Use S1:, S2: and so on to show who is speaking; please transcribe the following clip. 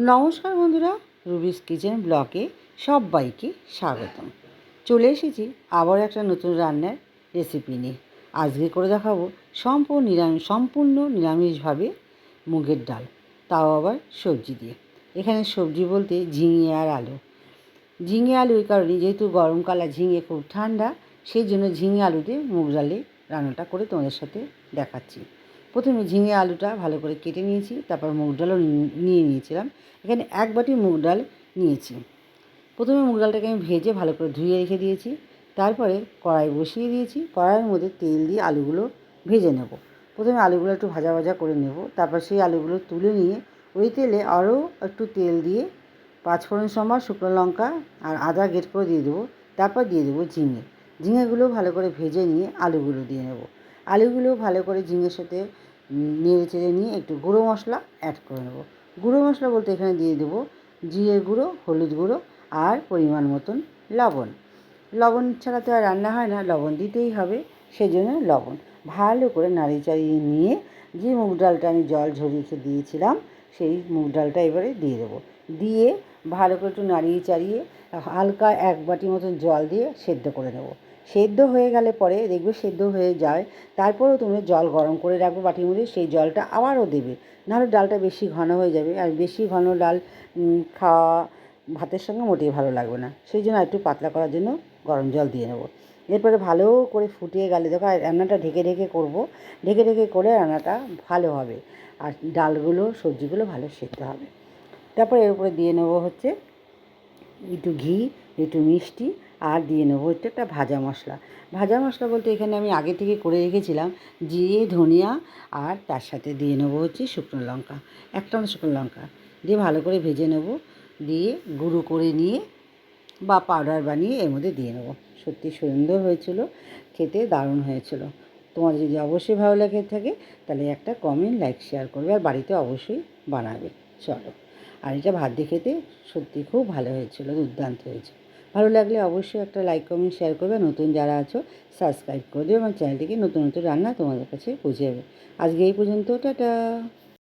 S1: নমস্কার বন্ধুরা, রুবিস কিচেন ব্লগে সবাইকে স্বাগতম। চলে এসেছি আবার একটা নতুন রান্নার রেসিপি নিয়ে। আজকে করে দেখাবো সম্পূর্ণ নিরামিষভাবে মুগের ডাল, তাও আবার সবজি দিয়ে। এখানে সবজি বলতে ঝিঙে আর আলু। ঝিঙে আলু এই কারণে, যেহেতু গরমকাল আর ঝিঙে খুব ঠান্ডা, সেই জন্য ঝিঙে আলু দিয়ে মুগ ডালে রান্নাটা করে তোমাদের সাথে দেখাচ্ছি। প্রথমে ঝিঙে আলুটা ভালো করে কেটে নিয়েছি, তারপর মুগ ডালও নিয়ে নিয়েছিলাম। এখানে 1 বাটি মুগ ডাল নিয়েছি। প্রথমে মুগ ডালটাকে আমি ভেজে ভালো করে ধুয়ে রেখে দিয়েছি। তারপরে কড়াই বসিয়ে দিয়েছি। কড়াইয়ের মধ্যে তেল দিয়ে আলুগুলো ভেজে নেব। প্রথমে আলুগুলো একটু ভাজা ভাজা করে নেব, তারপর সেই আলুগুলো তুলে নিয়ে ওই তেলে আরও একটু তেল দিয়ে 5 ফোড়ন সম্বার শুকনো লঙ্কা আর আদা গ্রেট করে দিয়ে দেবো। তারপর দিয়ে দেবো ঝিঙেগুলো ভালো করে ভেজে নিয়ে আলুগুলো দিয়ে নেব। আলুগুলো ভালো করে ঝিঙের সাথে নেড়ে চেড়ে নিয়ে একটু গুঁড়ো মশলা অ্যাড করে নেব। গুঁড়ো মশলা বলতে এখানে দিয়ে দেবো জিরের গুঁড়ো, হলুদ গুঁড়ো আর পরিমাণ মতন লবণ। লবণ ছাড়া তো আর রান্না হয় না, লবণ দিতেই হবে, সেজন্য লবণ। ভালো করে নাড়িয়ে চাড়িয়ে নিয়ে যে মুগ ডালটা আমি জল ঝরিয়ে দিয়েছিলাম, সেই মুগ ডালটা এবারে দিয়ে দেবো। দিয়ে ভালো করে একটু নাড়িয়ে চাড়িয়ে হালকা 1 বাটি মতন জল দিয়ে সেদ্ধ করে নেব। সেদ্ধ হয়ে গেলে পরে দেখবে সেদ্ধ হয়ে যায়, তারপরেও তুমি জল গরম করে রাখবো বাটির মধ্যে, সেই জলটা আবারও দেবে, নাহলে ডালটা বেশি ঘন হয়ে যাবে। আর বেশি ঘন ডাল খাওয়া ভাতের সঙ্গে মোটেই ভালো লাগবে না, সেই জন্য একটু পাতলা করার জন্য গরম জল দিয়ে নেবো। এরপরে ভালো করে ফুটিয়ে গেলে দেখো, রান্নাটা ঢেকে ঢেকে করবো, ঢেকে ঢেকে করে রান্নাটা ভালো হবে, আর ডালগুলো সবজিগুলো ভালো সেদ্ধ হবে। তারপরে এর উপরে দিয়ে নেবো হচ্ছে একটু ঘি, একটু মিষ্টি, আর দিয়ে নেবো হচ্ছে একটা ভাজা মশলা। ভাজা মশলা বলতে এখানে আমি আগে থেকে করে রেখেছিলাম জিরে, ধনিয়া, আর তার সাথে দিয়ে নেবো হচ্ছে শুকনো লঙ্কা, একটা শুকনো লঙ্কা দিয়ে ভালো করে ভেজে নেব। দিয়ে গুঁড়ো করে নিয়ে বা পাউডার বানিয়ে এর মধ্যে দিয়ে নেবো। সত্যি সুন্দর হয়েছিল, খেতে দারুণ হয়েছিল। তোমার যদি অবশ্যই ভালো লাগে থাকে, তাহলে একটা কমেন্ট, লাইক, শেয়ার করবে, আর বাড়িতে অবশ্যই বানাবে। চলো, আর এটা ভাত দিয়ে খেতে সত্যি খুব ভালো হয়েছিল, দুর্দান্ত হয়েছে। ভালো লাগলে অবশ্যই একটা লাইক, কমেন্ট, শেয়ার করবে। নতুন যারা আছো সাবস্ক্রাইব করে দেবে আমার চ্যানেলটিকে, নতুন নতুন রান্না তোমাদের কাছে পৌঁছে যাবে। আজকে এই পর্যন্ত, টাটা।